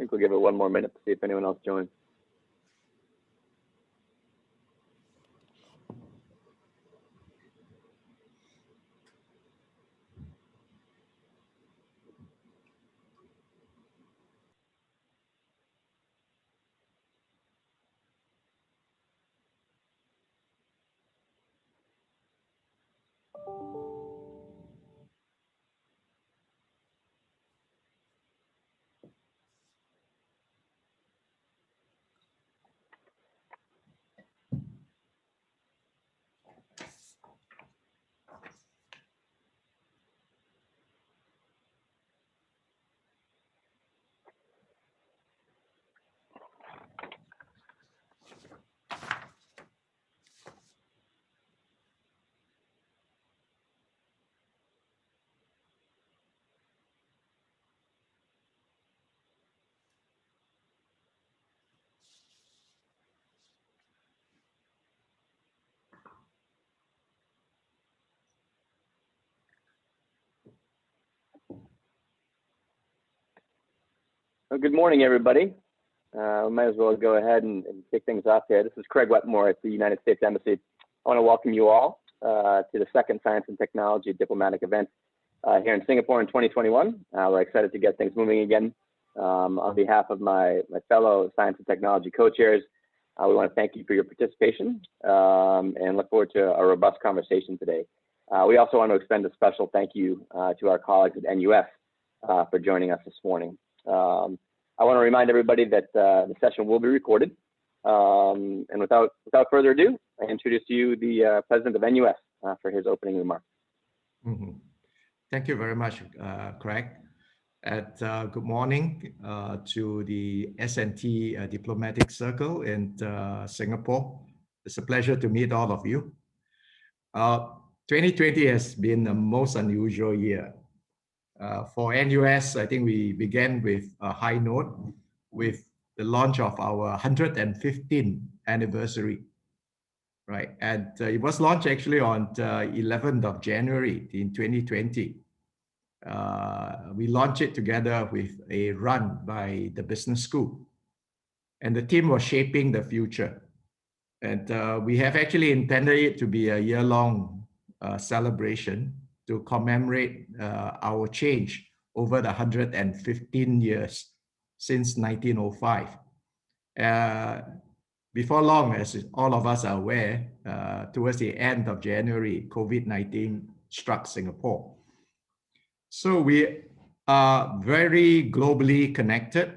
think we'll give it one more minute to see if anyone else joins. Well, good morning, everybody. We might as well go ahead and kick things off here. This is Craig Wetmore at the United States Embassy. I want to welcome you all to the second Science and Technology diplomatic event here in Singapore in 2021. We're excited to get things moving again. On behalf of my fellow Science and Technology co-chairs, we want to thank you for your participation and look forward to a robust conversation today. We also want to extend a special thank you to our colleagues at NUS for joining us this morning. I want to remind everybody that the session will be recorded. And without further ado, I introduce to you the president of NUS for his opening remarks. Thank you very much, Craig. Good morning to the S&T Diplomatic Circle in Singapore. It's a pleasure to meet all of you. 2020 has been the most unusual year. For NUS, I think we began with a high note with the launch of our 115th anniversary, right? And it was launched actually on the 11th of January in 2020. We launched it together with a run by the business school. And the team was shaping the future. And we have actually intended it to be a year-long celebration to commemorate our change over the 115 years since 1905. Before long, as all of us are aware, towards the end of January, COVID-19 struck Singapore. So we are very globally connected.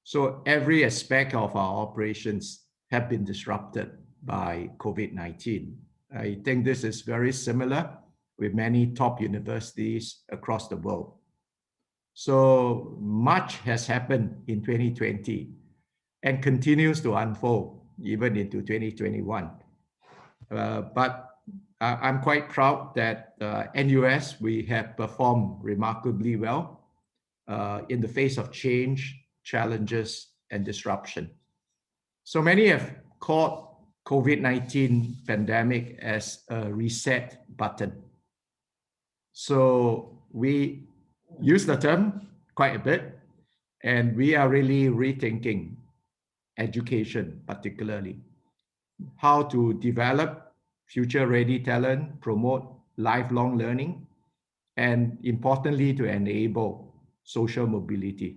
So every aspect of our operations have been disrupted by COVID-19. I think this is very similar with many top universities across the world. So much has happened in 2020 and continues to unfold even into 2021. But I'm quite proud that NUS, we have performed remarkably well in the face of change, challenges, and disruption. So many have called COVID-19 pandemic as a reset button. So we use the term quite a bit, and we are really rethinking education, particularly how to develop future-ready talent, promote lifelong learning, and importantly, to enable social mobility.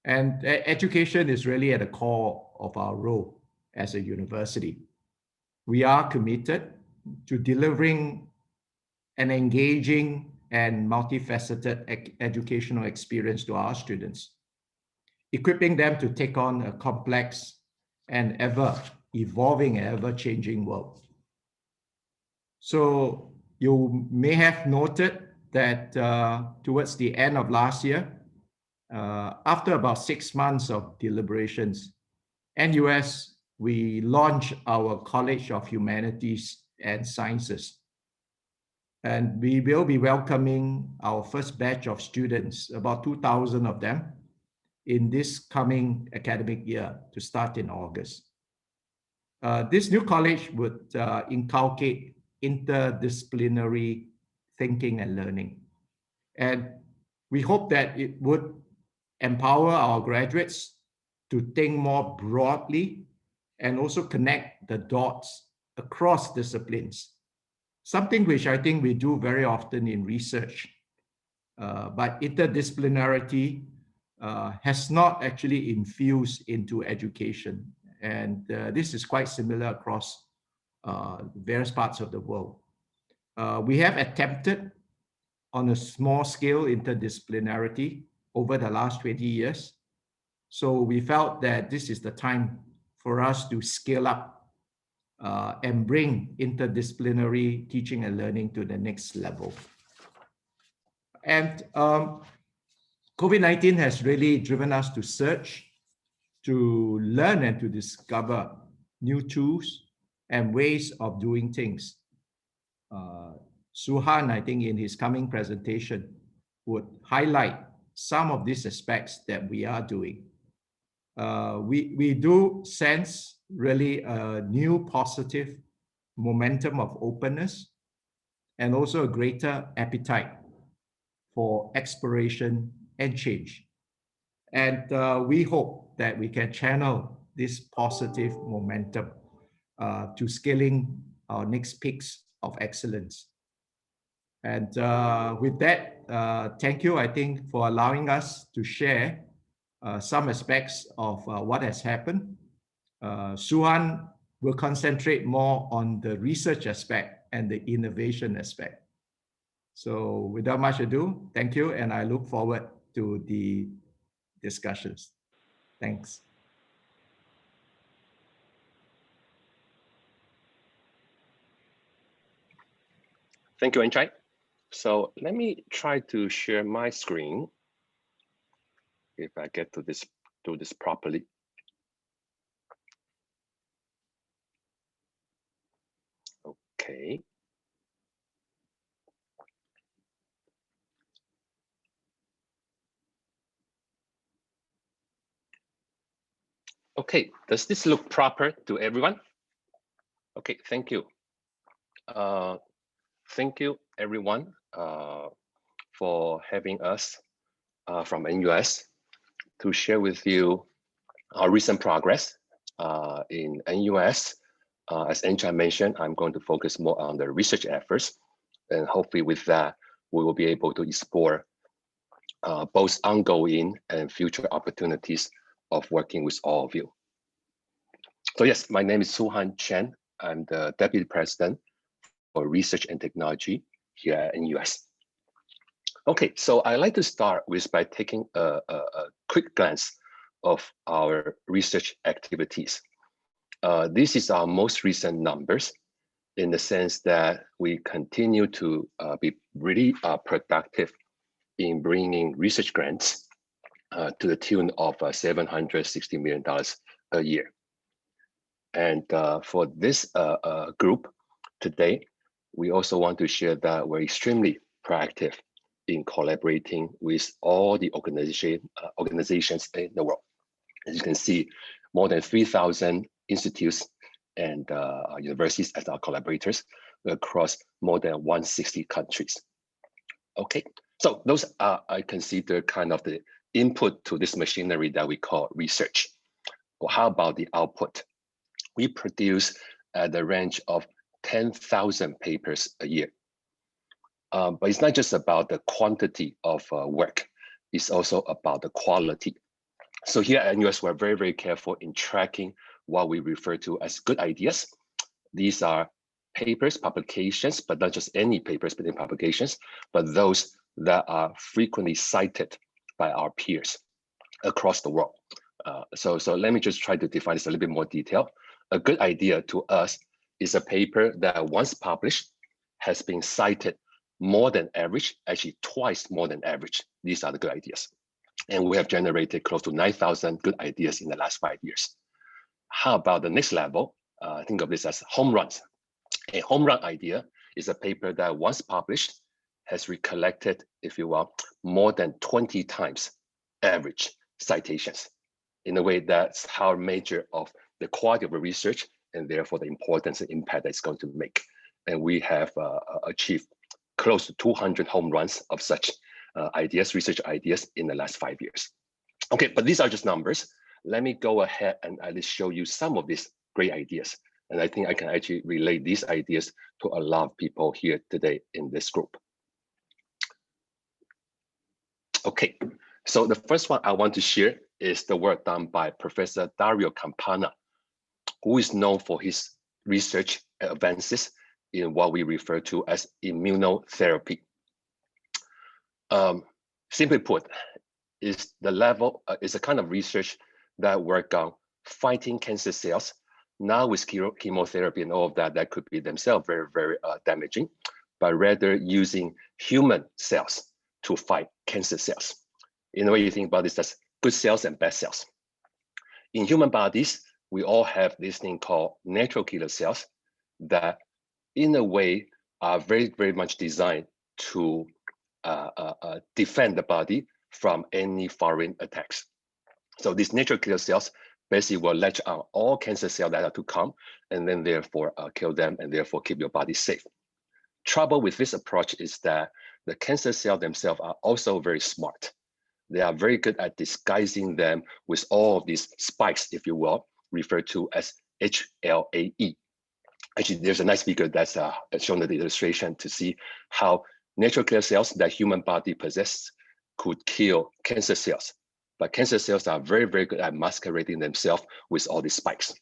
And education is really at the core of our role as a university. We are committed to delivering an engaging and multifaceted educational experience to our students, equipping them to take on a complex and ever-evolving and ever-changing world. So you may have noted that towards the end of last year, after about 6 months of deliberations, NUS, we launched our College of Humanities and Sciences. And we will be welcoming our first batch of students, about 2,000 of them, in this coming academic year to start in August. This new college would inculcate interdisciplinary thinking and learning. And we hope that it would empower our graduates to think more broadly and also connect the dots across disciplines. Something which I think we do very often in research, but interdisciplinarity has not actually infused into education. And this is quite similar across various parts of the world. We have attempted on a small scale interdisciplinarity over the last 20 years. So we felt that this is the time for us to scale up and bring interdisciplinary teaching and learning to the next level. And COVID-19 has really driven us to search, to learn and to discover new tools and ways of doing things. Tsuchan, I think in his coming presentation, would highlight some of these aspects that we are doing. We do sense really a new positive momentum of openness and also a greater appetite for exploration and change. And we hope that we can channel this positive momentum to scaling our next peaks of excellence. And with that, thank you, I think, for allowing us to share some aspects of what has happened. Tsuchan will concentrate more on the research aspect and the innovation aspect. So without much ado, thank you, and I look forward to the discussions. Thanks. Thank you, Chye. So let me try to share my screen if I get to do this properly. Okay. Okay, does this look proper to everyone? Okay, thank you. Thank you, everyone, for having us from NUS to share with you our recent progress in NUS. As Chye mentioned, I'm going to focus more on the research efforts, and hopefully with that, we will be able to explore both ongoing and future opportunities of working with all of you. So yes, my name is Tsuchan Chen. I'm the Deputy President for Research and Technology here at NUS. Okay, so I'd like to start by taking a quick glance of our research activities. This is our most recent numbers in the sense that we continue to be really productive in bringing research grants to the tune of $760 million a year. And for this group today, we also want to share that we're extremely proactive in collaborating with all the organizations in the world. As you can see, more than 3,000 institutes and universities as our collaborators across more than 160 countries. Okay, so those are, I consider, kind of the input to this machinery that we call research. Well, how about the output? We produce at the range of 10,000 papers a year. But it's not just about the quantity of work, it's also about the quality. So here at NUS, we're very, very careful in tracking what we refer to as good ideas. These are papers, publications, but not just any papers, but in publications, but those that are frequently cited by our peers across the world. So let me just try to define this a little bit more detail. A good idea to us is a paper that once published has been cited more than average, actually twice more than average. These are the good ideas. And we have generated close to 9,000 good ideas in the last 5 years. How about the next level? Think of this as home runs. A home run idea is a paper that once published has recollected, if you will, more than 20 times average citations. In a way, that's how measure of the quality of the research and therefore the importance and impact that it's going to make. And we have achieved close to 200 home runs of such ideas, research ideas in the last 5 years. Okay, but these are just numbers. Let me go ahead and at least show you some of these great ideas. And I think I can actually relate these ideas to a lot of people here today in this group. Okay, so the first one I want to share is the work done by Professor Dario Campana, who is known for his research advances in what we refer to as immunotherapy. Simply put, is the level is a kind of research that work on fighting cancer cells. Now with chemotherapy and all of that, that could be themselves very, very damaging, but rather using human cells to fight cancer cells. In a way, you think about this as good cells and bad cells. In human bodies, we all have this thing called natural killer cells that, in a way, are very, very much designed to defend the body from any foreign attacks. So these natural killer cells basically will latch on all cancer cells that are to come, and then therefore kill them, and therefore keep your body safe. Trouble with this approach is that the cancer cells themselves are also very smart. They are very good at disguising them with all of these spikes, if you will, referred to as HLA-E. Actually, there's a nice figure that's shown in the illustration to see how natural killer cells that human body possesses could kill cancer cells. But cancer cells are very, very good at masquerading themselves with all these spikes.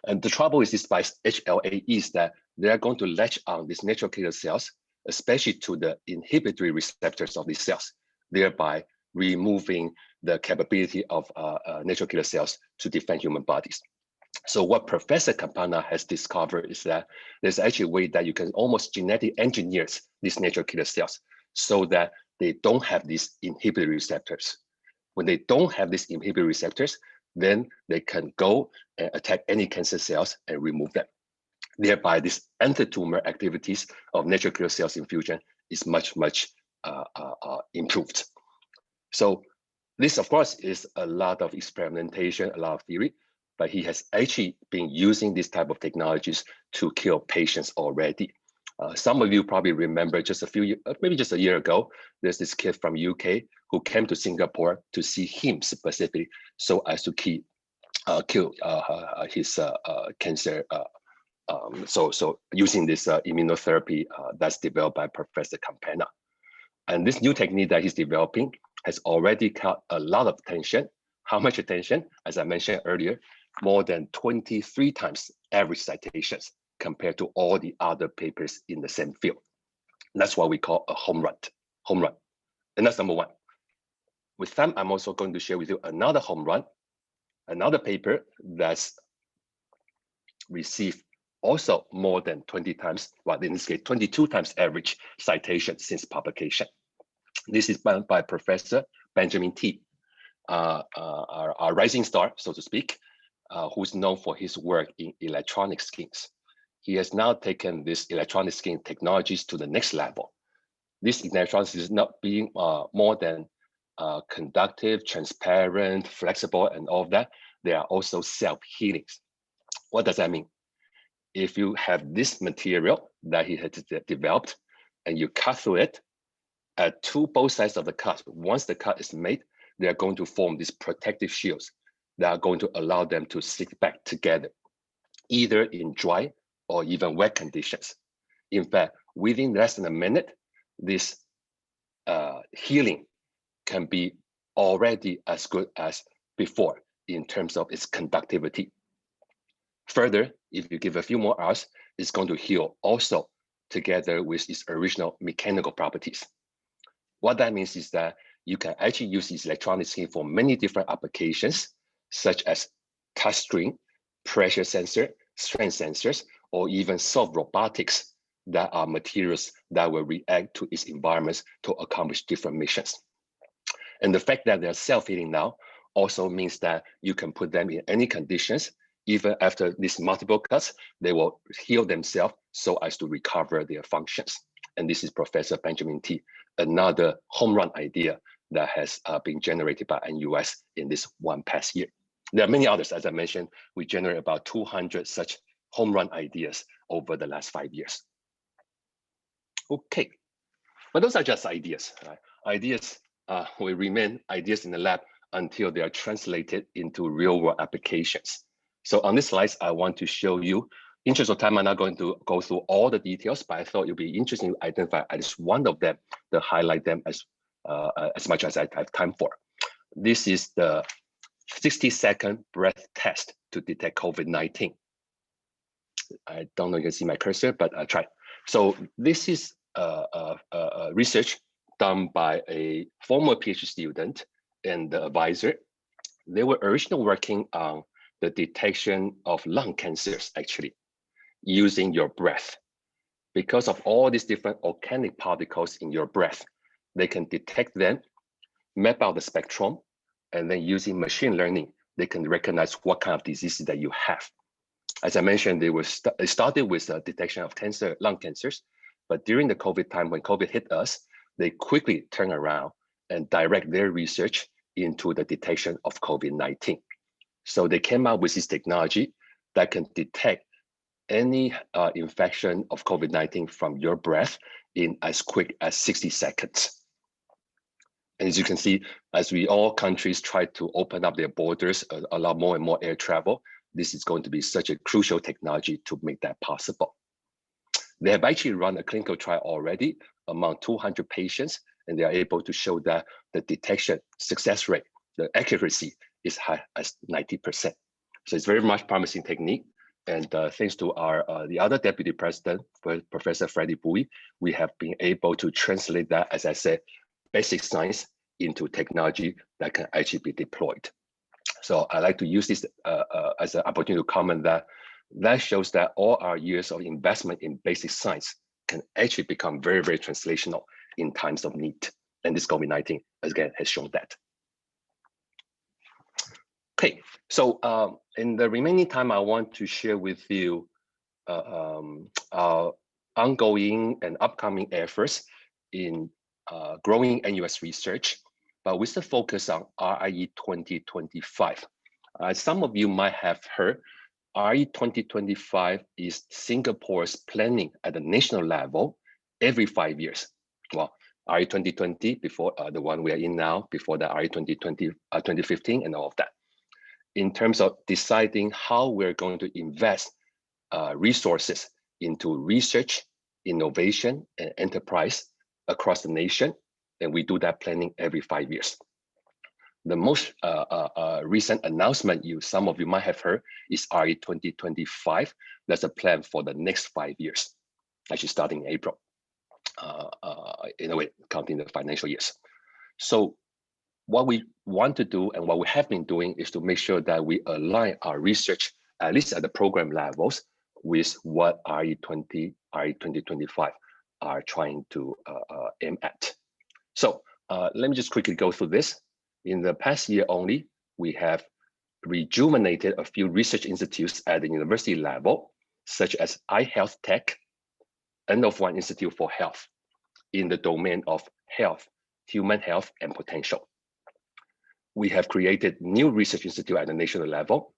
And the trouble with these spikes, HLA, is that they are going to latch on these natural killer cells, especially to the inhibitory receptors of these cells, thereby removing the capability of natural killer cells to defend human bodies. So what Professor Campana has discovered is that there's actually a way that you can almost genetically engineer these natural killer cells so that they don't have these inhibitory receptors. When they don't have these inhibitory receptors, then they can go and attack any cancer cells and remove them. Thereby, this anti-tumor activities of natural killer cells infusion is much, much improved. So this, of course, is a lot of experimentation, a lot of theory, but he has actually been using this type of technologies to kill patients already. Some of you probably remember just a few years, maybe just a year ago, there's this kid from UK who came to Singapore to see him specifically so as to kill his cancer. So using this immunotherapy that's developed by Professor Campana. And this new technique that he's developing has already caught a lot of attention. How much attention? As I mentioned earlier, more than 23 times average citations compared to all the other papers in the same field. That's what we call a home run. And that's number one. With that, I'm also going to share with you another home run, another paper that's received also more than 20 times, well, in this case, 22 times average citation since publication. This is done by Professor Benjamin T, our rising star, so to speak, who's known for his work in electronic skins. He has now taken this electronic skin technologies to the next level. This electronics is not being more than conductive, transparent, flexible, and all of that. They are also self-healing. What does that mean? If you have this material that he has developed and you cut through it, at both sides of the cut, once the cut is made, they are going to form these protective shields that are going to allow them to stick back together, either in dry or even wet conditions. In fact, within less than a minute, this healing can be already as good as before in terms of its conductivity. Further, if you give a few more hours, it's going to heal also together with its original mechanical properties. What that means is that you can actually use this electronic skin for many different applications, such as touchscreen, pressure sensor, strength sensors, or even soft robotics that are materials that will react to its environments to accomplish different missions. And the fact that they're self-healing now also means that you can put them in any conditions. Even after these multiple cuts, they will heal themselves so as to recover their functions. And this is Professor Benjamin T, another home run idea that has been generated by NUS in this one past year. There are many others, as I mentioned. We generate about 200 such home run ideas over the last 5 years. Okay, but those are just ideas. Right? Ideas will remain ideas in the lab until they are translated into real-world applications. So on this slide, I want to show you. In interest of time, I'm not going to go through all the details, but I thought it'd be interesting to identify at least one of them to highlight them as much as I have time for. This is the 60-second breath test to detect COVID-19. I don't know if you can see my cursor, but I try. So this is research done by a former PhD student and the advisor. They were originally working on the detection of lung cancers, actually, using your breath. Because of all these different organic particles in your breath, they can detect them, map out the spectrum, and then using machine learning, they can recognize what kind of diseases that you have. As I mentioned, they started with the detection of lung cancers, but during the COVID time, when COVID hit us, they quickly turn around and direct their research into the detection of COVID-19. So they came out with this technology that can detect any infection of COVID-19 from your breath in as quick as 60 seconds. And as you can see, as all countries try to open up their borders, allow more and more air travel, this is going to be such a crucial technology to make that possible. They have actually run a clinical trial already among 200 patients, and they are able to show that the detection success rate, the accuracy is high as 90%. So it's very much promising technique. And thanks to our the other deputy president, Professor Freddie Bui, we have been able to translate that, as I said, basic science into technology that can actually be deployed. So I like to use this as an opportunity to comment that shows that all our years of investment in basic science can actually become very, very translational in times of need. And this COVID-19, again, has shown that. Okay, so in the remaining time, I want to share with you our ongoing and upcoming efforts in growing NUS research, but with the focus on RIE 2025. Some of you might have heard RIE 2025 is Singapore's planning at the national level every 5 years. Well, RIE 2020 before the one we are in now, before the RIE 2015 and all of that. In terms of deciding how we're going to invest resources into research, innovation, and enterprise across the nation, and we do that planning every 5 years. The most recent announcement some of you might have heard is RE 2025. That's a plan for the next 5 years, actually starting in April, in a way, counting the financial years. So what we want to do and what we have been doing is to make sure that we align our research, at least at the program levels, with what RE 2025 are trying to aim at. So let me just quickly go through this. In the past year only, we have rejuvenated a few research institutes at the university level, such as iHealth Tech, N-of-1 Institute for Health, in the domain of health, human health, and potential. We have created new research institute at the national level,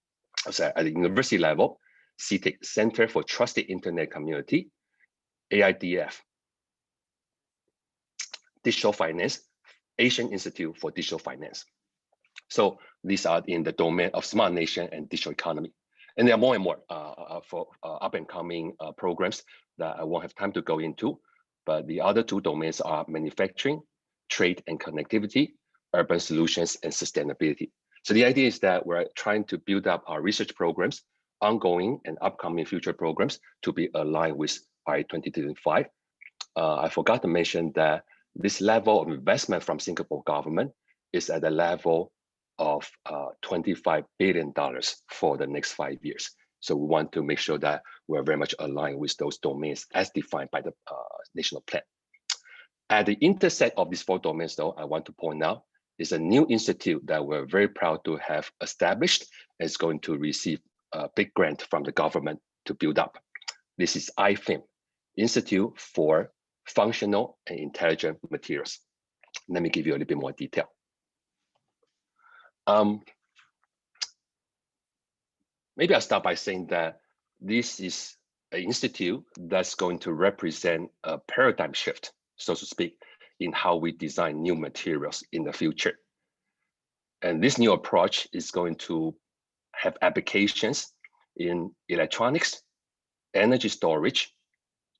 at the university level, CITIC, Center for Trusted Internet Community, AIDF, Digital Finance, Asian Institute for Digital Finance. So these are in the domain of smart nation and digital economy. And there are more and more for up and coming programs that I won't have time to go into, but the other two domains are manufacturing, trade and connectivity, urban solutions, and sustainability. So the idea is that we're trying to build up our research programs, ongoing and upcoming future programs, to be aligned with RE 2025. I forgot to mention that this level of investment from Singapore government is at the level of $25 billion for the next 5 years. So we want to make sure that we're very much aligned with those domains as defined by the national plan. At the intersect of these four domains, though, I want to point out is a new institute that we're very proud to have established. It's going to receive a big grant from the government to build up. This is IFIM, Institute for Functional and Intelligent Materials. Let me give you a little bit more detail. Maybe I'll start by saying that this is an institute that's going to represent a paradigm shift, so to speak, in how we design new materials in the future. And this new approach is going to have applications in electronics, energy storage,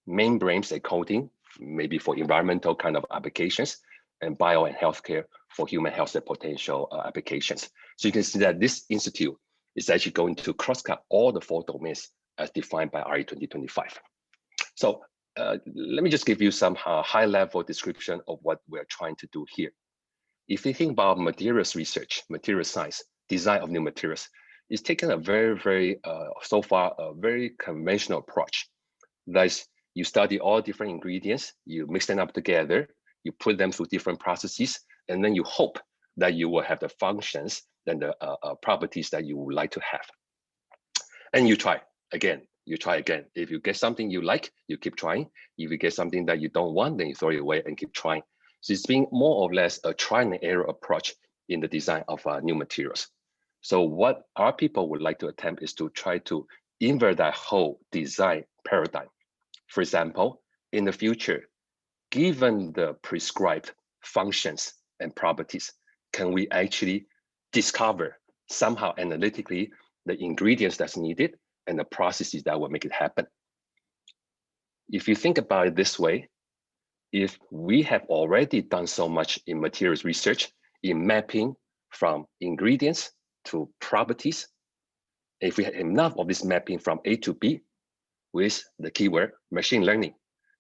membranes and coating, maybe for environmental kind of applications, and bio and healthcare for human health and potential applications. So you can see that this institute is actually going to cross-cut all the 4 domains as defined by RE 2025. So let me just give you some high-level description of what we're trying to do here. If you think about materials research, material science, design of new materials, it's taken a very, so far, a very conventional approach. That is, you study all different ingredients, you mix them up together, you put them through different processes, and then you hope that you will have the functions and the properties that you would like to have. And you try again. If you get something you like, you keep trying. If you get something that you don't want, then you throw it away and keep trying. So it's been more or less a try and error approach in the design of new materials. So what our people would like to attempt is to try to invert that whole design paradigm. For example, in the future, given the prescribed functions and properties, can we actually discover somehow analytically the ingredients that's needed and the processes that will make it happen? If you think about it this way, if we have already done so much in materials research, in mapping from ingredients to properties, if we have enough of this mapping from A to B with the keyword machine learning,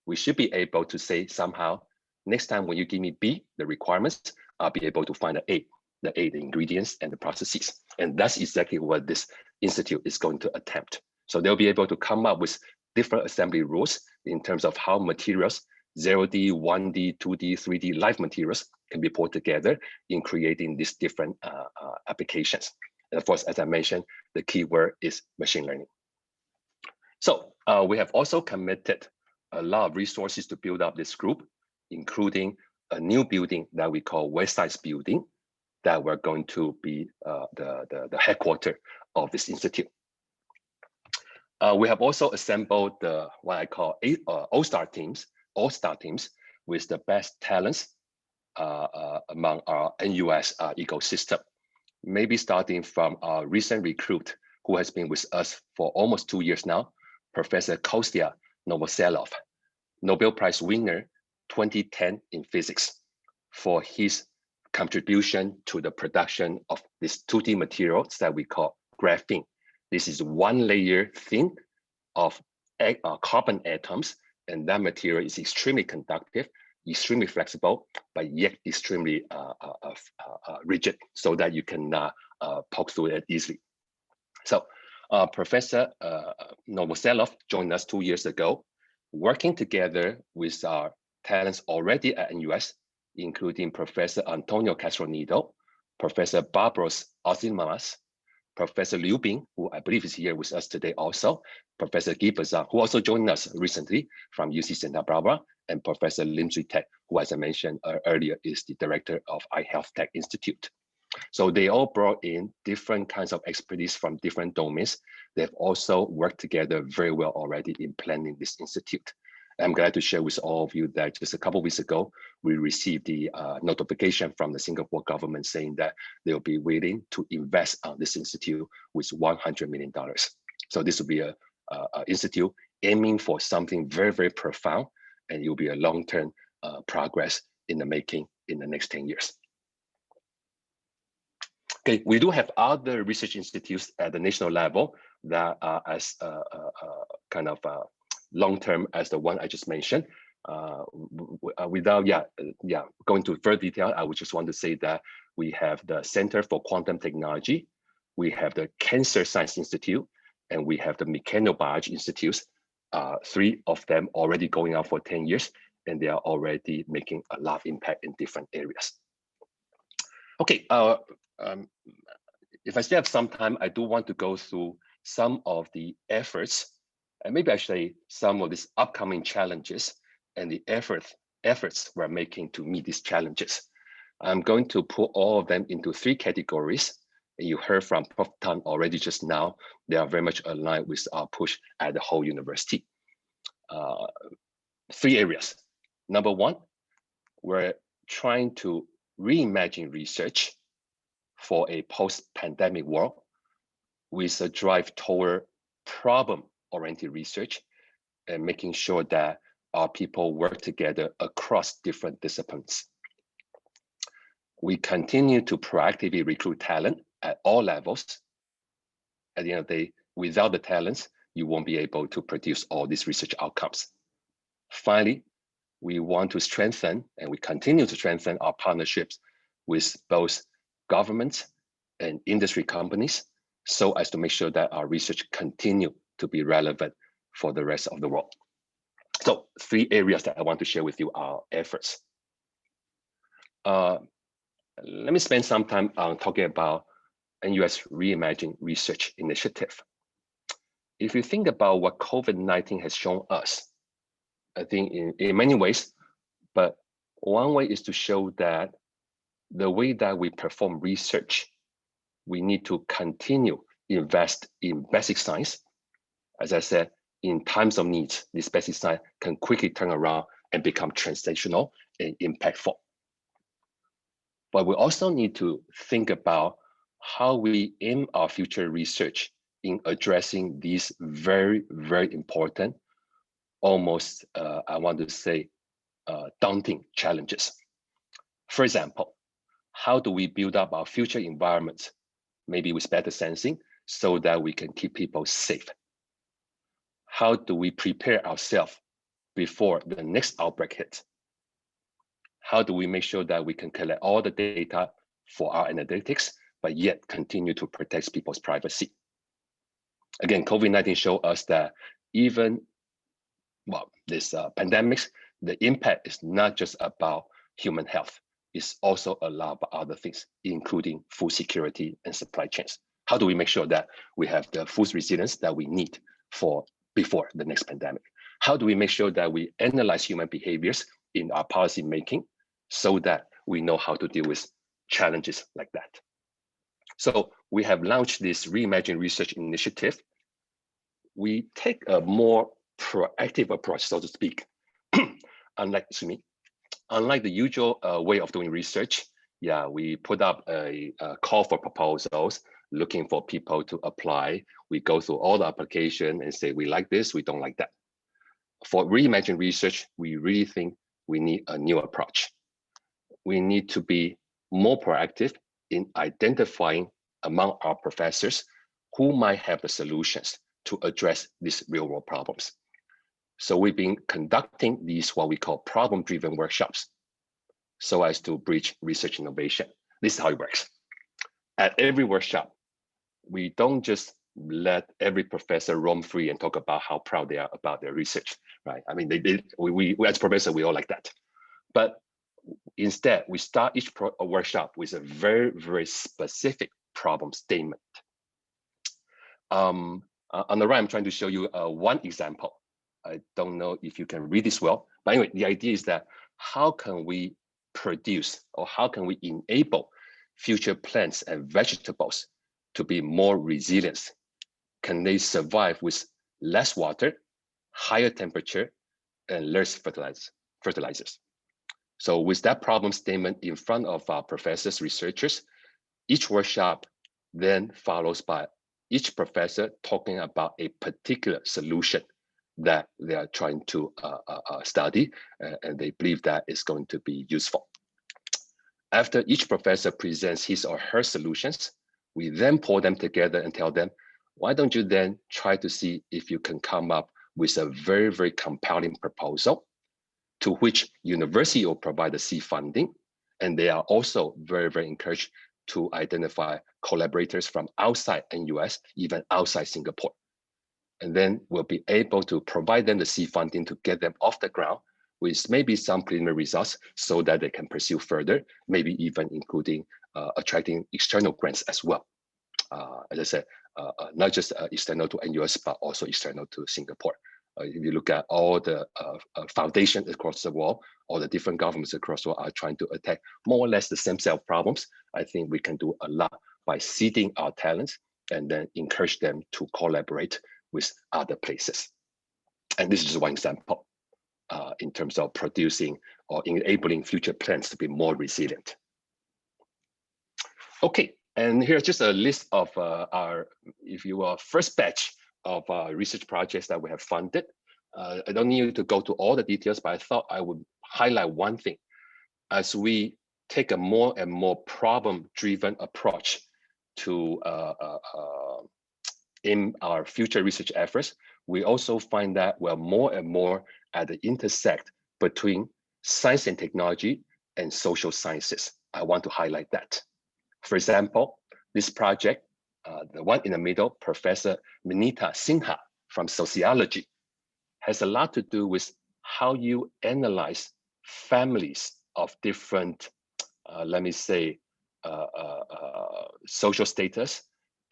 we should be able to say somehow, next time when you give me B, the requirements, I'll be able to find the ingredients and the processes. And that's exactly what this institute is going to attempt. So they'll be able to come up with different assembly rules in terms of how materials, 0D, 1D, 2D, 3D live materials can be put together in creating these different applications. And of course, as I mentioned, the keyword is machine learning. So we have also committed a lot of resources to build up this group, including a new building that we call West Side Building, that we're going to be the headquarters of this institute. We have also assembled the what I call all-star teams with the best talents among our NUS ecosystem. Maybe starting from our recent recruit who has been with us for almost 2 years now, Professor Kostya Novoselov, Nobel Prize winner 2010 in physics, for his contribution to the production of this 2D materials that we call graphene. This is one layer thin of carbon atoms, and that material is extremely conductive, extremely flexible, but yet extremely rigid, so that you can poke through it easily. So Professor Novoselov joined us 2 years ago, working together with our talents already at NUS, including Professor Antonio Castronido, Professor Barbros Ozimalas, Professor Liu Bing, who I believe is here with us today also, Professor Guy Bazin, who also joined us recently from UC Santa Barbara, and Professor Lim Zui Tek, who, as I mentioned earlier, is the director of iHealth Tech Institute. So they all brought in different kinds of expertise from different domains. They've also worked together very well already in planning this institute. I'm glad to share with all of you that just a couple of weeks ago, we received the notification from the Singapore government saying that they'll be willing to invest on this institute with $100 million. So this will be an institute aiming for something very profound, and it will be a long-term progress in the making in the next 10 years. Okay, we do have other research institutes at the national level that are as kind of long-term as the one I just mentioned. Without going to further detail, I would just want to say that we have the Center for Quantum Technology, we have the Cancer Science Institute, and we have the Mechanobiology Institutes. 3 of them already going on for 10 years, and they are already making a lot of impact in different areas. Okay, if I still have some time, I do want to go through some of the efforts, and maybe actually some of these upcoming challenges and the efforts we're making to meet these challenges. I'm going to put all of them into 3 categories. And you heard from Prof. Tan already just now, they are very much aligned with our push at the whole university. 3 areas. Number 1, we're trying to reimagine research for a post-pandemic world with a drive toward problem-oriented research and making sure that our people work together across different disciplines. We continue to proactively recruit talent at all levels. At the end of the day, without the talents, you won't be able to produce all these research outcomes. Finally, we want to strengthen, and we continue to strengthen our partnerships with both governments and industry companies, so as to make sure that our research continue to be relevant for the rest of the world. So 3 areas that I want to share with you our efforts. Let me spend some time on talking about NUS Reimagine Research Initiative. If you think about what COVID-19 has shown us, I think in many ways, but one way is to show that the way that we perform research, we need to continue invest in basic science. As I said, in times of need, this basic science can quickly turn around and become translational and impactful. But we also need to think about how we aim our future research in addressing these very, very important, almost, I want to say, daunting challenges. For example, how do we build up our future environments, maybe with better sensing, so that we can keep people safe? How do we prepare ourselves before the next outbreak hits? How do we make sure that we can collect all the data for our analytics, but yet continue to protect people's privacy? Again, COVID-19 showed us that even, well, this pandemics, the impact is not just about human health. It's also a lot of other things, including food security and supply chains. How do we make sure that we have the food resilience that we need for before the next pandemic? How do we make sure that we analyze human behaviors in our policy making so that we know how to deal with challenges like that? So we have launched this Reimagine Research Initiative. We take a more proactive approach, so to speak. Unlike the usual way of doing research, yeah, we put up a call for proposals, looking for people to apply. We go through all the application and say, we like this, we don't like that. For Reimagine Research, we really think we need a new approach. We need to be more proactive in identifying among our professors who might have the solutions to address these real world problems. So we've been conducting these what we call problem-driven workshops so as to bridge research innovation. This is how it works. At every workshop, we don't just let every professor roam free and talk about how proud they are about their research, right? I mean, we as professors, we all like that. But instead, we start each workshop with a very, very specific problem statement. On the right, I'm trying to show you one example. I don't know if you can read this well, but anyway, the idea is that how can we produce or how can we enable future plants and vegetables to be more resilient? Can they survive with less water, higher temperature, and less fertilizers? So with that problem statement in front of our professors, researchers, each workshop then follows by each professor talking about a particular solution that they are trying to study, and they believe that is going to be useful. After each professor presents his or her solutions, we then pull them together and tell them, why don't you then try to see if you can come up with a very, very compelling proposal to which university will provide the seed funding. And they are also very, very encouraged to identify collaborators from outside NUS, even outside Singapore. And then we'll be able to provide them the seed funding to get them off the ground with maybe some preliminary results so that they can pursue further, maybe even including attracting external grants as well. As I said, not just external to NUS, but also external to Singapore. If you look at all the foundations across the world, all the different governments across the world are trying to attack more or less the same set of problems. I think we can do a lot by seeding our talents and then encourage them to collaborate with other places. And this is one example in terms of producing or enabling future plants to be more resilient. Okay, And here's just a list of our, if you will, first batch of research projects that we have funded. I don't need you to go to all the details, but I thought I would highlight one thing. As we take a more and more problem-driven approach to in our future research efforts, we also find that we're more and more at the intersect between science and technology and social sciences. I want to highlight that. For example, this project, the one in the middle, Professor Vinita Sinha from sociology, has a lot to do with how you analyze families of different, let me say, social status,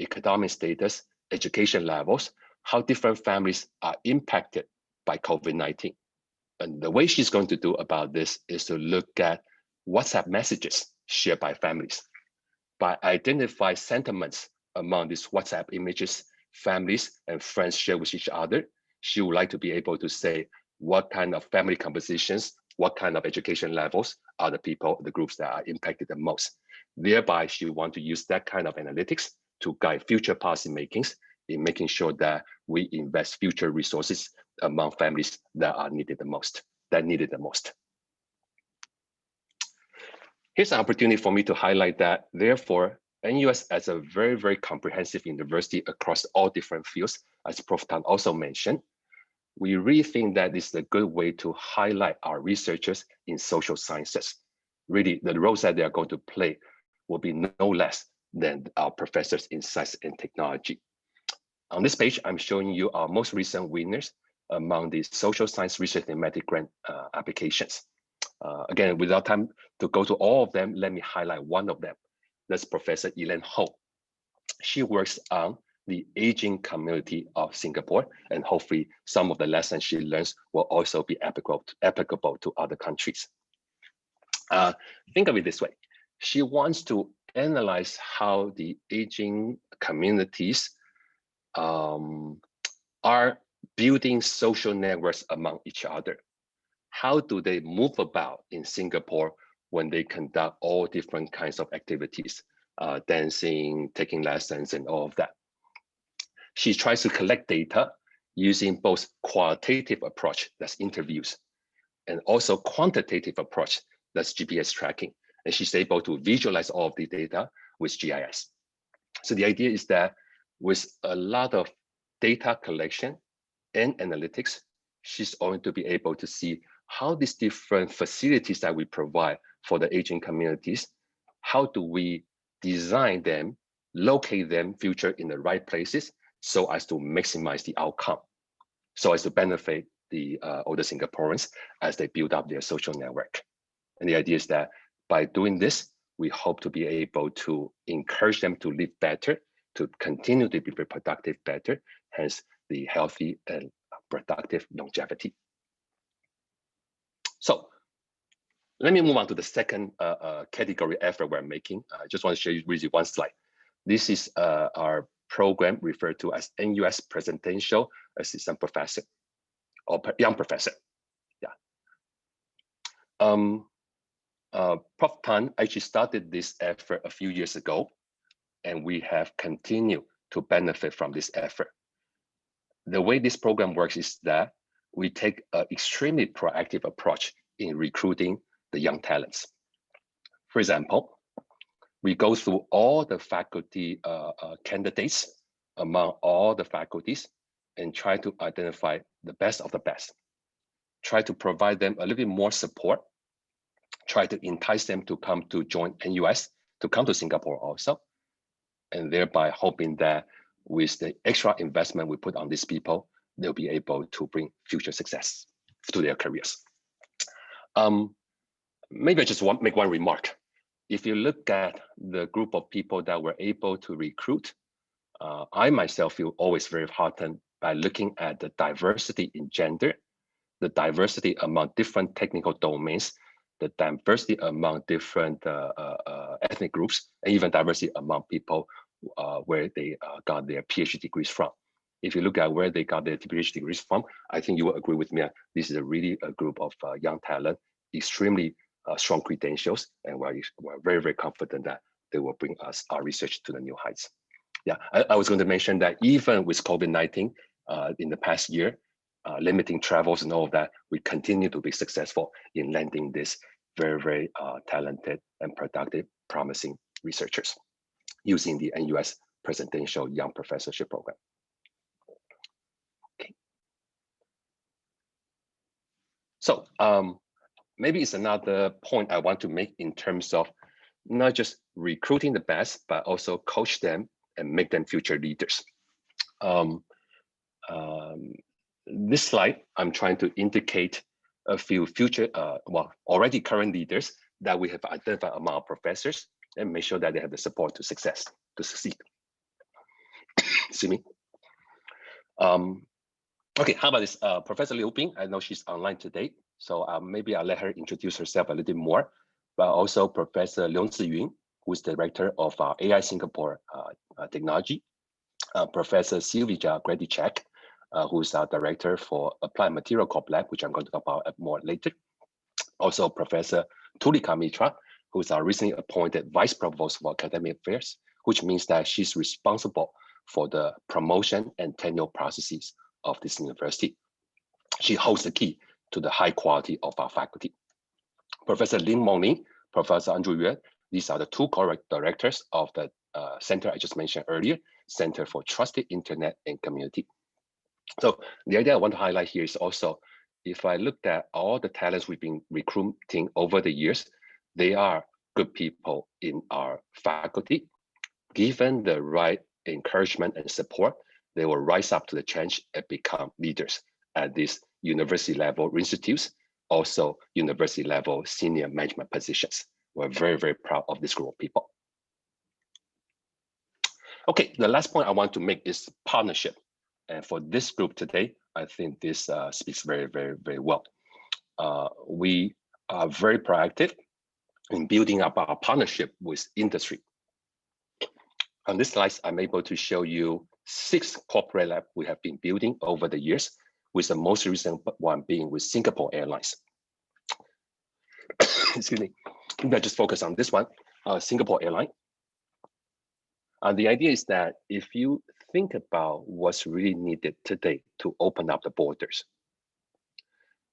economic status, education levels, how different families are impacted by COVID-19. And the way she's going to do about this is to look at WhatsApp messages shared by families, by identify sentiments among these WhatsApp images families and friends share with each other. She would like to be able to say what kind of family compositions, what kind of education levels are the people, the groups that are impacted the most. Thereby, she want to use that kind of analytics to guide future policy makings in making sure that we invest future resources among families that are needed the most, Here's an opportunity for me to highlight that, therefore, NUS as a very, very comprehensive university across all different fields, as Prof. Tan also mentioned, we really think that this is a good way to highlight our researchers in social sciences. Really, the roles that they are going to play will be no less than our professors in science and technology. On this page, I'm showing you our most recent winners among the social science research thematic grant applications. Again, without time to go to all of them, let me highlight one of them. That's Professor Elaine Ho. She works on the aging community of Singapore, and hopefully some of the lessons she learns will also be applicable to other countries. Think of it this way. She wants to analyze how the aging communities are building social networks among each other. How do they move about in Singapore when they conduct all different kinds of activities, dancing, taking lessons, and all of that? She tries to collect data using both qualitative approach, that's interviews, and also quantitative approach, that's GPS tracking. And she's able to visualize all of the data with GIS. So the idea is that with a lot of data collection and analytics, she's going to be able to see how these different facilities that we provide for the aging communities, how do we design them, locate them, future in the right places, so as to maximize the outcome, so as to benefit the older Singaporeans as they build up their social network. And the idea is that by doing this, we hope to be able to encourage them to live better, to continue to be reproductive better, hence the healthy and productive longevity. So let me move on to the second category effort we're making. I just want to show you really one slide. This is our program referred to as NUS Presidential Assistant Professor or Young Professor. Yeah. Prof. Tan actually started this effort a few years ago, and we have continued to benefit from this effort. The way this program works is that we take an extremely proactive approach in recruiting the young talents. For example, we go through all the faculty candidates among all the faculties and try to identify the best of the best. Try to provide them a little bit more support. Try to entice them to come to join NUS, to come to Singapore also, and thereby hoping that with the extra investment we put on these people, they'll be able to bring future success to their careers. Maybe I just want to make one remark. If you look at the group of people that we're able to recruit, I myself feel always very heartened by looking at the diversity in gender, the diversity among different technical domains, the diversity among different ethnic groups, and even diversity among people where they got their PhD degrees from. If you look at where they got their PhD degrees from, I think you will agree with me. This is really a group of young talent, extremely strong credentials, and we're very, very confident that they will bring us our research to the new heights. Yeah, I was going to mention that even with COVID-19 in the past year, limiting travels and all of that, we continue to be successful in landing this very talented and productive, promising researchers using the NUS Presidential Young Professorship Program. Okay. So maybe it's another point I want to make in terms of not just recruiting the best, but also coach them and make them future leaders. This slide, I'm trying to indicate a few future, already current leaders that we have identified among our professors and make sure that they have the support to succeed. Excuse me. Okay, how about this? Professor Liu Bing, I know she's online today, so maybe I'll let her introduce herself a little bit more, but also Professor Leung Ziyun, who is Director of AI Singapore Technology, Professor Silvija Gredichek, who's our Director for Applied Material Corp Lab, which I'm going to talk about more later. Also, Professor Tulika Mitra, who's our recently appointed Vice Provost for Academic Affairs, which means that she's responsible for the promotion and tenure processes of this university. She holds the key to the high quality of our faculty. Professor Lin Mongling, Professor Andrew Yue, these are the two co-directors of the center I just mentioned earlier, Center for Trusted Internet and Community. So the idea I want to highlight here is also, if I looked at all the talents we've been recruiting over the years, they are good people in our faculty. Given the right encouragement and support, they will rise up to the challenge and become leaders at these university level institutes, also university level senior management positions. We're very proud of this group of people. Okay, the last point I want to make is partnership. And for this group today, I think this speaks very well. We are very proactive in building up our partnership with industry. On this slide, I'm able to show you 6 corporate labs we have been building over the years, with the most recent one being with Singapore Airlines. Excuse me, let's just focus on this one, Singapore Airline. The idea is that if you think about what's really needed today to open up the borders,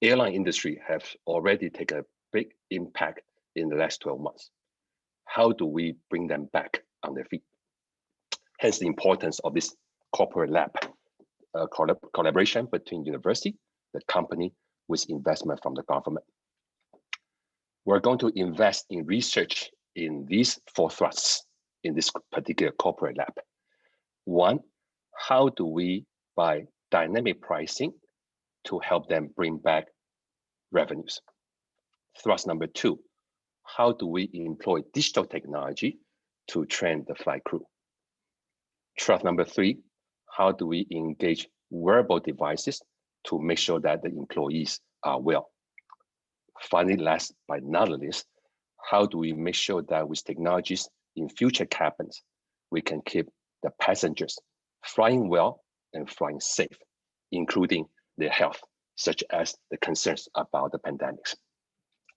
airline industry have already taken a big impact in the last 12 months. How do we bring them back on their feet? Hence the importance of this corporate lab collaboration between university, the company, with investment from the government. We're going to invest in research in these 4 thrusts in this particular corporate lab. 1, how do we, by dynamic pricing, to help them bring back revenues? Thrust number 2, how do we employ digital technology to train the flight crew? Thrust number 3, how do we engage wearable devices to make sure that the employees are well? Finally, last but not least, how do we make sure that with technologies in future cabins, we can keep the passengers flying well and flying safe, including their health, such as the concerns about the pandemics.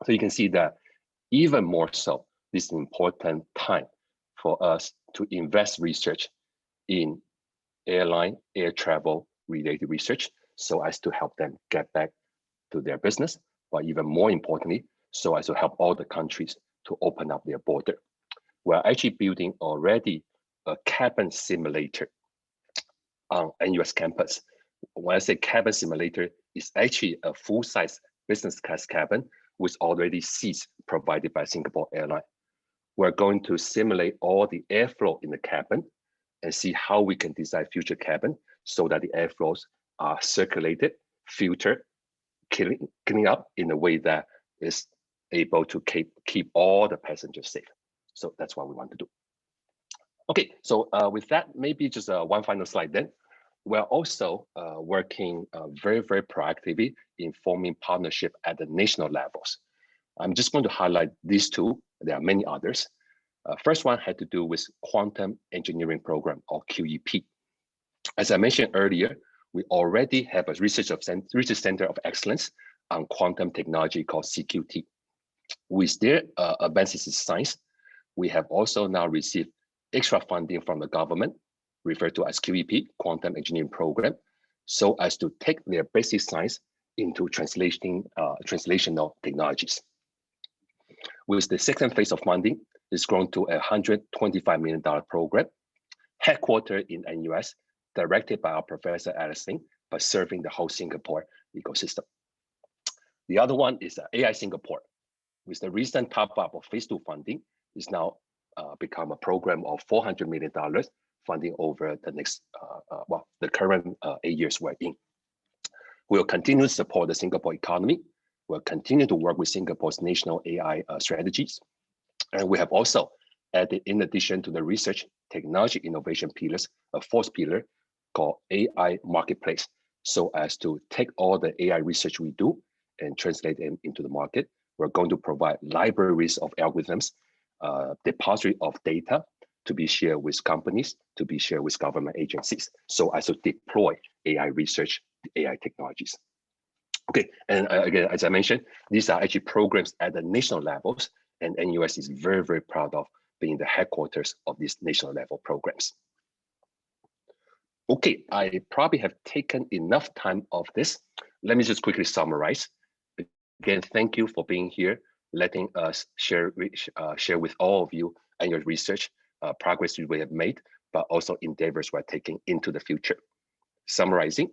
So you can see that even more so, this is an important time for us to invest research in airline, air travel related research, so as to help them get back to their business, but even more importantly, so as to help all the countries to open up their border. We're actually building already a cabin simulator on NUS campus. When I say cabin simulator, it's actually a full-size business class cabin with already seats provided by Singapore Airlines. We're going to simulate all the airflow in the cabin and see how we can design future cabin so that the airflows are circulated, filtered, cleaning up in a way that is able to keep all the passengers safe. So that's what we want to do. Okay, so with that, maybe just one final slide then. We're also working very proactively in forming partnership at the national levels. I'm just going to highlight these 2. There are many others. First one had to do with Quantum Engineering Program, or QEP. As I mentioned earlier, we already have a research center of excellence on quantum technology called CQT. With their advances in science, we have also now received extra funding from the government, referred to as QEP, Quantum Engineering Program, so as to take their basic science into translational technologies. With the second phase of funding, it's grown to a $125 million program, headquartered in NUS, directed by our Professor Allison, but serving the whole Singapore ecosystem. The other one is AI Singapore. With the recent top-up of phase 2 funding, is now become a program of $400 million funding over the next, the current 8 years we're in. We'll continue to support the Singapore economy. We'll continue to work with Singapore's national AI strategies. And we have also added, in addition to the research technology innovation pillars, a fourth pillar called AI Marketplace, so as to take all the AI research we do and translate them into the market. We're going to provide libraries of algorithms, depository of data to be shared with companies, to be shared with government agencies, so as to deploy AI research, AI technologies. Okay, and again, as I mentioned, these are actually programs at the national levels, and NUS is very, very proud of being the headquarters of these national level programs. Okay, I probably have taken enough time of this. Let me just quickly summarize. Again, thank you for being here, letting us share with all of you and your research progress we have made, but also endeavors we're taking into the future. Summarizing,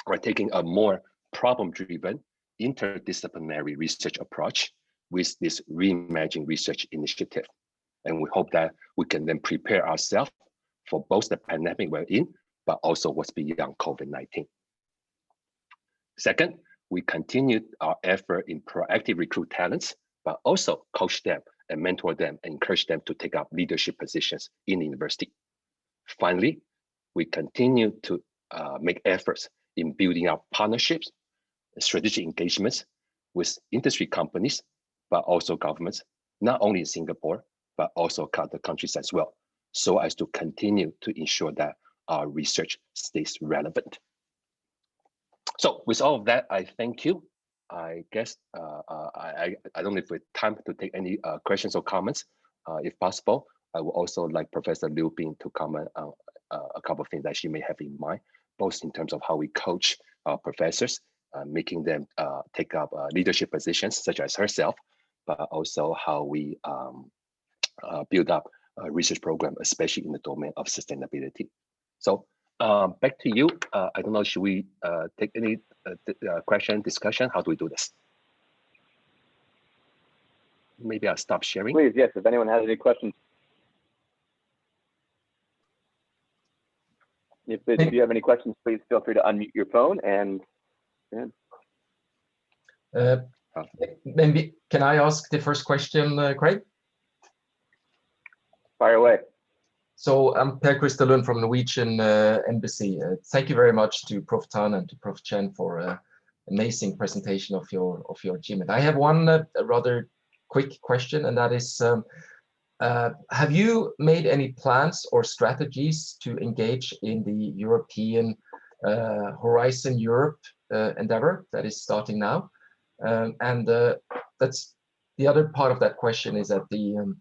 we're taking a more problem-driven, interdisciplinary research approach with this Reimagine Research Initiative. And we hope that we can then prepare ourselves for both the pandemic we're in, but also what's beyond COVID-19. Second, we continued our effort in proactive recruit talents, but also coach them and mentor them and encourage them to take up leadership positions in the university. Finally, we continue to make efforts in building up partnerships, strategic engagements with industry companies, but also governments, not only in Singapore, but also other countries as well, so as to continue to ensure that our research stays relevant. So with all of that, I thank you. I guess I don't know if we have time to take any questions or comments. If possible, I would also like Professor Liu Bing to comment on a couple of things that she may have in mind, both in terms of how we coach our professors, making them take up leadership positions such as herself, but also how we build up a research program, especially in the domain of sustainability. So back to you. I don't know, should we take any question, discussion? How do we do this? Maybe I'll stop sharing. Please, yes, if anyone has any questions. If you have any questions, please feel free to unmute your phone and maybe can I ask the first question, Craig? Fire away. So I'm Per Christelund from Norwegian Embassy. Thank you very much to Prof. Tan and to Prof. Chen for an amazing presentation of your achievement. I have one rather quick question, and that is, have you made any plans or strategies to engage in the European Horizon Europe endeavor that is starting now? And that's the other part of that question, is that the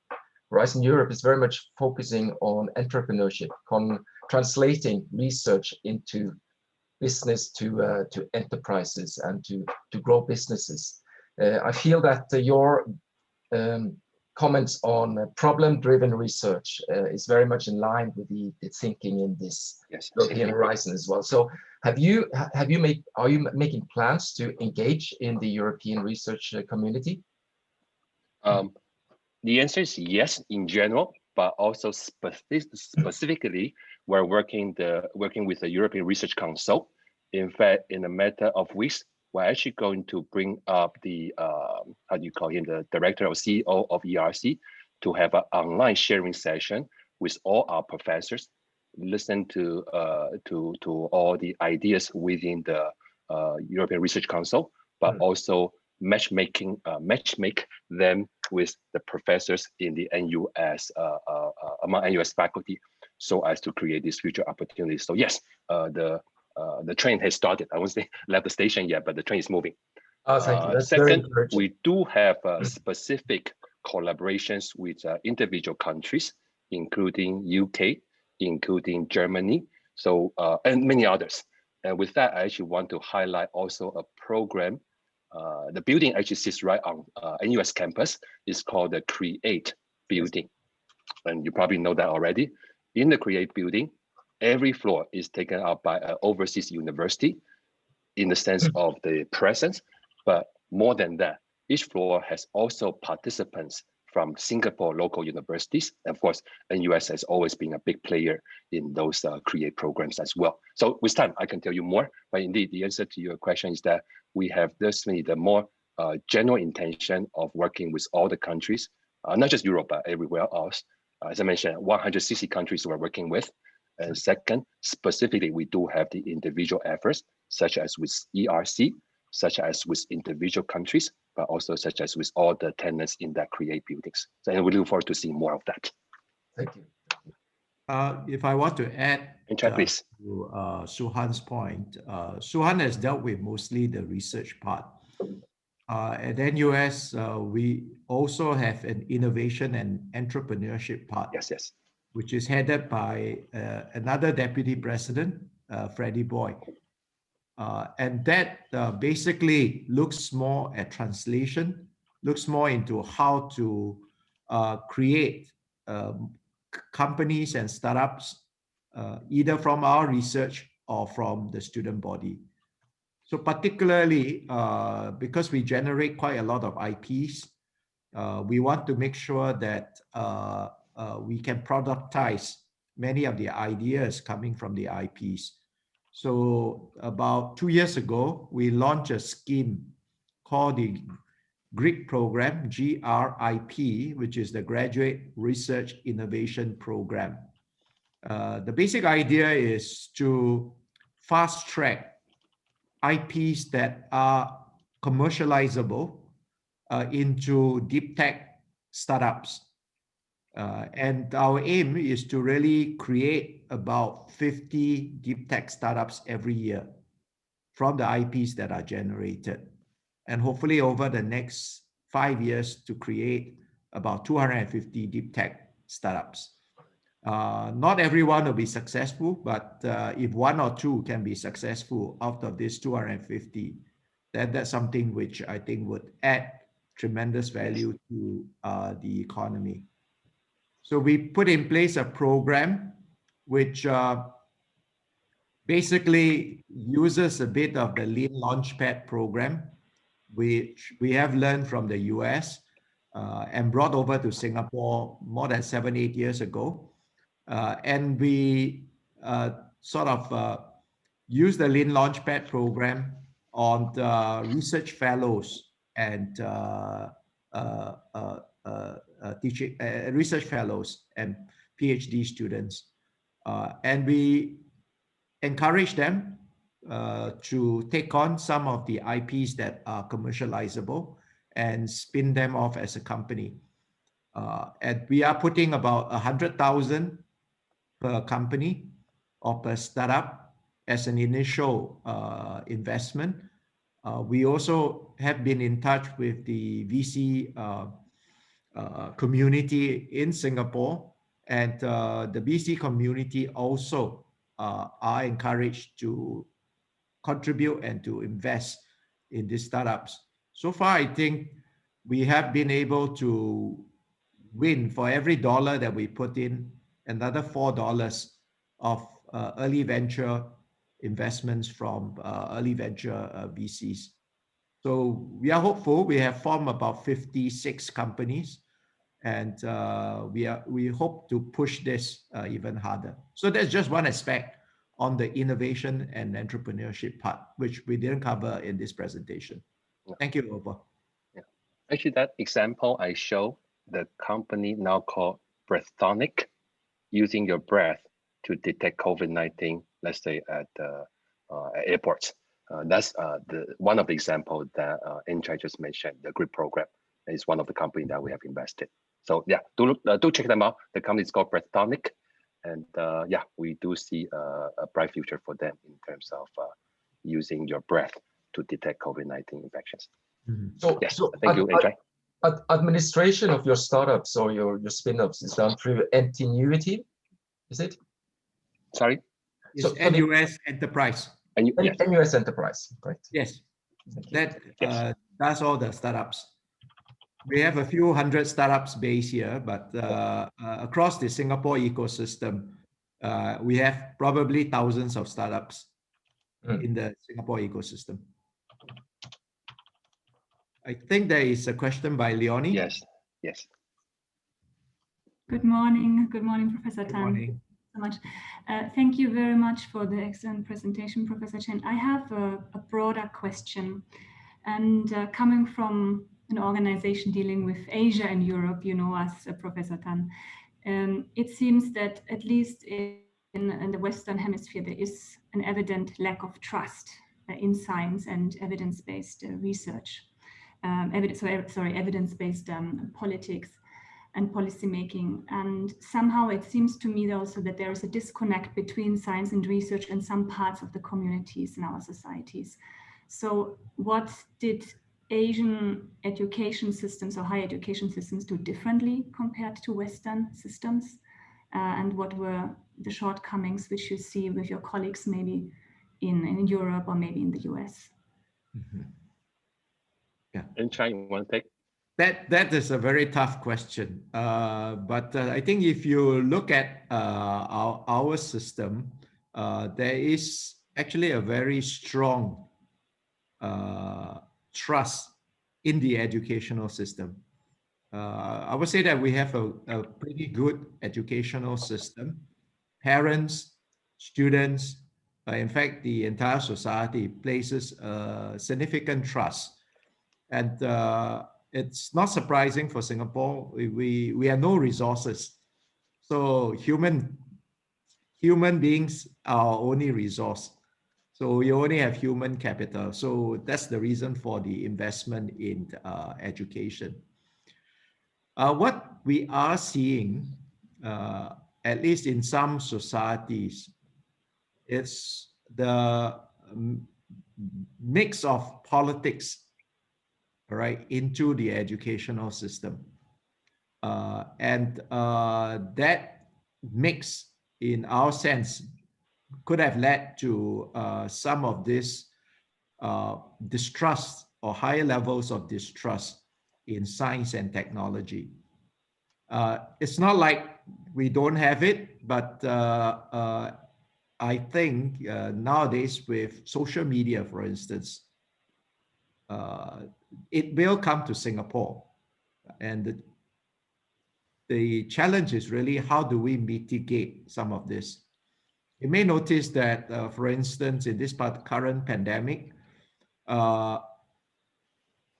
Horizon Europe is very much focusing on entrepreneurship, translating research into business to enterprises and to grow businesses. I feel that your comments on problem-driven research is very much in line with the thinking in this European Horizon as well. So are you making plans to engage in the European research community? The answer is yes, in general, but also specifically, we're working with the European Research Council. In fact, in a matter of weeks, we're actually going to bring up the how do you call him, the director or CEO of ERC, to have an online sharing session with all our professors, listen to all the ideas within the European Research Council, but also matchmake them with the professors in the NUS, among NUS faculty, so as to create these future opportunities. So yes, the train has started. I won't say left the station yet, but the train is moving. Oh, thank you. That's second, very encouraging. we do have a specific collaborations with individual countries, including UK, including Germany, so and many others. And with that, I actually want to highlight also a program. The building actually sits right on NUS campus. It's called the Create building. And you probably know that already. In the Create building, every floor is taken up by an overseas university in the sense of the presence, but more than that, each floor has also participants from Singapore local universities. Of course, NUS has always been a big player in those Create programs as well. So with time, I can tell you more, but indeed the answer to your question is that we have definitely the more general intention of working with all the countries, not just Europe, but everywhere else. As I mentioned, 160 countries we're working with. And second, specifically, we do have the individual efforts, such as with ERC, such as with individual countries, but also such as with all the tenants in that Create buildings. So and we look forward to seeing more of that. Thank you. If I want to add please. to Suhan's point, Suhan has dealt with mostly the research part. At NUS, we also have an innovation and entrepreneurship part. Yes. Which is headed by another deputy president, Freddie Boy. And that basically looks more at translation, looks more into how to create companies and startups, either from our research or from the student body. So particularly because we generate quite a lot of IPs, we want to make sure that we can productize many of the ideas coming from the IPs. So about 2 years ago, we launched a scheme called the GRIP program, GRIP, which is the Graduate Research Innovation Program. The basic idea is to fast track IPs that are commercializable into deep tech startups. And our aim is to really create about 50 deep tech startups every year from the IPs that are generated. And hopefully over the next 5 years to create about 250 deep tech startups. Not everyone will be successful, but if 1 or 2 can be successful out of this 250, then that's something which I think would add tremendous value to the economy. So we put in place a program which basically uses a bit of the Lean Launchpad program, which we have learned from the US and brought over to Singapore more than 7-8 years ago. And we sort of use the Lean Launchpad program on the research fellows and teaching research fellows and PhD students, and we encourage them to take on some of the IPs that are commercializable and spin them off as a company. And we are putting about 100,000 per company or per startup as an initial investment. We also have been in touch with the VC community in Singapore, and the VC community also are encouraged to contribute and to invest in these startups. So far, I think we have been able to win for every dollar that we put in, another $4 of early venture investments from early venture VCs. So we are hopeful. We have formed about 56 companies, and we hope to push this even harder. So that's just one aspect on the innovation and entrepreneurship part, which we didn't cover in this presentation. Thank you, Oba. Yeah. Actually, that example I show, the company now called Breathonic, using your breath to detect COVID-19, let's say at airports. That's one of the examples that Chye just mentioned. The GRIP program is one of the companies that we have invested. So yeah, do check them out. The company is called Breathonic, and yeah, we do see a bright future for them in terms of using your breath to detect COVID-19 infections. Mm-hmm. So, yes, so thank you, Chye. Administration of your startups or your spin-offs is done through NUity, is it? Sorry? It's So NUS Enterprise. And you, yes. NUS Enterprise, right? Yes, Thank you. that Yes. does all the startups. We have a few hundred startups based here, but across the Singapore ecosystem, we have probably thousands of startups in the Singapore ecosystem. I think there is a question by Leonie. Yes. Yes. Good morning. Good morning, Professor Tan. Good morning. So much. Thank you very much for the excellent presentation, Professor Chen. I have a broader question, and coming from an organization dealing with Asia and Europe, you know us, Professor Tan, it seems that at least in the Western Hemisphere, there is an evident lack of trust in science and evidence-based research. Evidence-based politics and policymaking. And somehow it seems to me also that there is a disconnect between science and research in some parts of the communities in our societies. So what did Asian education systems or higher education systems do differently compared to Western systems? And what were the shortcomings which you see with your colleagues maybe in Europe or maybe in the US? Mm-hmm. Yeah. And Chye, you want to take? That is a very tough question. But I think if you look at our system, there is actually a very strong trust in the educational system. I would say that we have a pretty good educational system. Parents, students, in fact, the entire society places significant trust. And it's not surprising for Singapore. We have no resources. So human beings are our only resource. So we only have human capital. So that's the reason for the investment in education. What we are seeing, at least in some societies, is the mix of politics, right, into the educational system. And that mix, in our sense, could have led to some of this distrust or higher levels of distrust in science and technology. It's not like we don't have it, but I think nowadays with social media, for instance, it will come to Singapore. And the challenge is really, how do we mitigate some of this? You may notice that, for instance, in this current pandemic,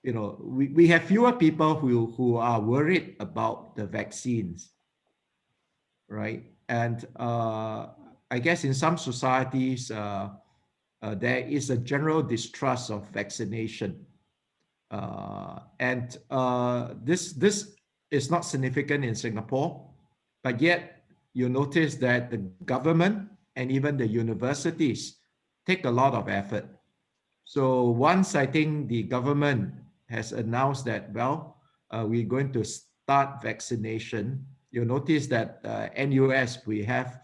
we have fewer people who are worried about the vaccines, right? And I guess in some societies, there is a general distrust of vaccination. And this is not significant in Singapore, but yet you notice that the government and even the universities take a lot of effort. So once I think the government has announced that, well, we're going to start vaccination, you'll notice that NUS, we have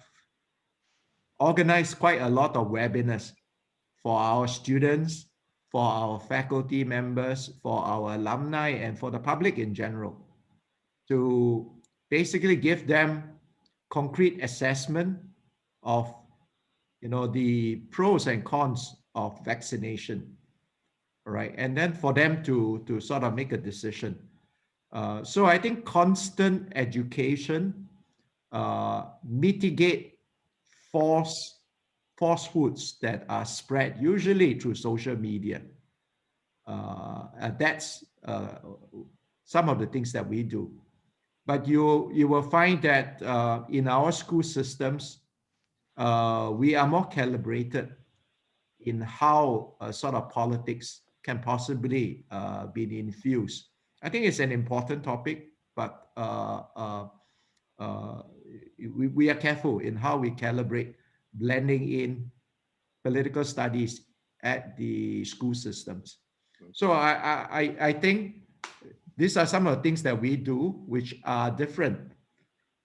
organized quite a lot of webinars for our students, for our faculty members, for our alumni, and for the public in general, to basically give them concrete assessment of the pros and cons of vaccination, right? And then for them to sort of make a decision. So I think constant education mitigate falsehoods that are spread usually through social media. That's some of the things that we do. But you will find that in our school systems, we are more calibrated in how sort of politics can possibly be infused. I think it's an important topic, but we are careful in how we calibrate blending in political studies at the school systems. So I think these are some of the things that we do, which are different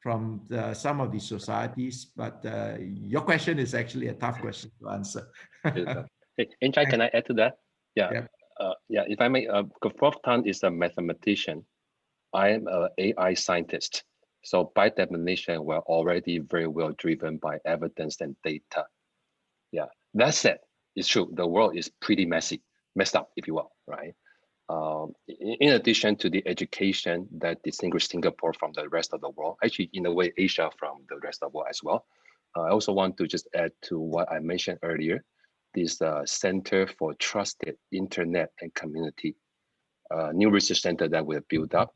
from some of the societies. But your question is actually a tough question to answer. Hey, Chye, can I add to that? Yeah. Yeah. If I may, Prof. Tan is a mathematician. I am an AI scientist. So by definition, we're already very well driven by evidence and data. Yeah, that said, it's true. The world is pretty messed up, if you will, right? In addition to the education that distinguishes Singapore from the rest of the world, actually, in a way, Asia from the rest of the world as well. I also want to just add to what I mentioned earlier, this Center for Trusted Internet and Community, new research center that we have built up.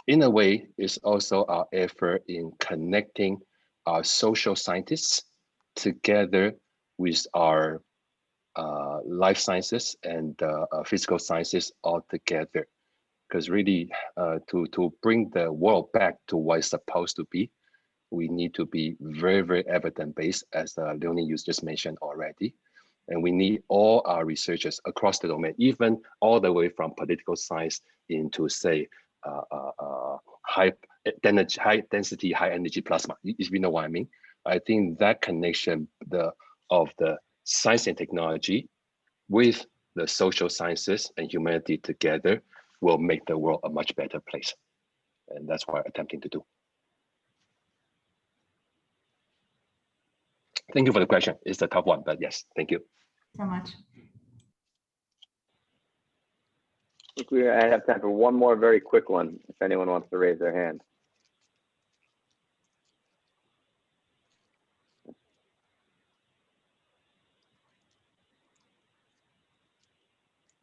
In a way, it's also our effort in connecting our social scientists together with our life sciences and physical sciences all together. Because really, to bring the world back to what it's supposed to be, we need to be very, very evidence-based, as Leonie you just mentioned already. And we need all our researchers across the domain, even all the way from political science into, say, high density, high energy plasma, if you know what I mean. I think that connection of the science and technology with the social sciences and humanity together will make the world a much better place. And that's what we're attempting to do. Thank you for the question. It's a tough one, but yes, thank you. So much. I think I have time for one more very quick one, if anyone wants to raise their hand.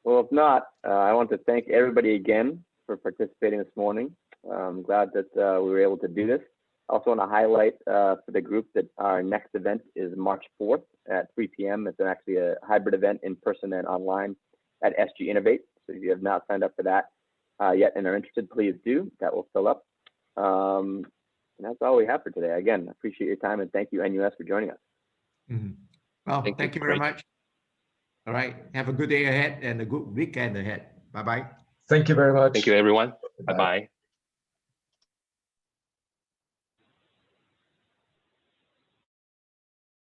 Well, if not, I want to thank everybody again for participating this morning. I'm glad that we were able to do this. I also want to highlight for the group that our next event is March 4th at 3 p.m. It's actually a hybrid event in person and online at SG Innovate. So if you have not signed up for that yet and are interested, please do. That will fill up. And that's all we have for today. Again, I appreciate your time and thank you, NUS, for joining us. Mm-hmm. Well, thank you very much. All right. Have a good day ahead and a good weekend ahead. Bye-bye. Thank you very much. Thank you, everyone. Bye-bye.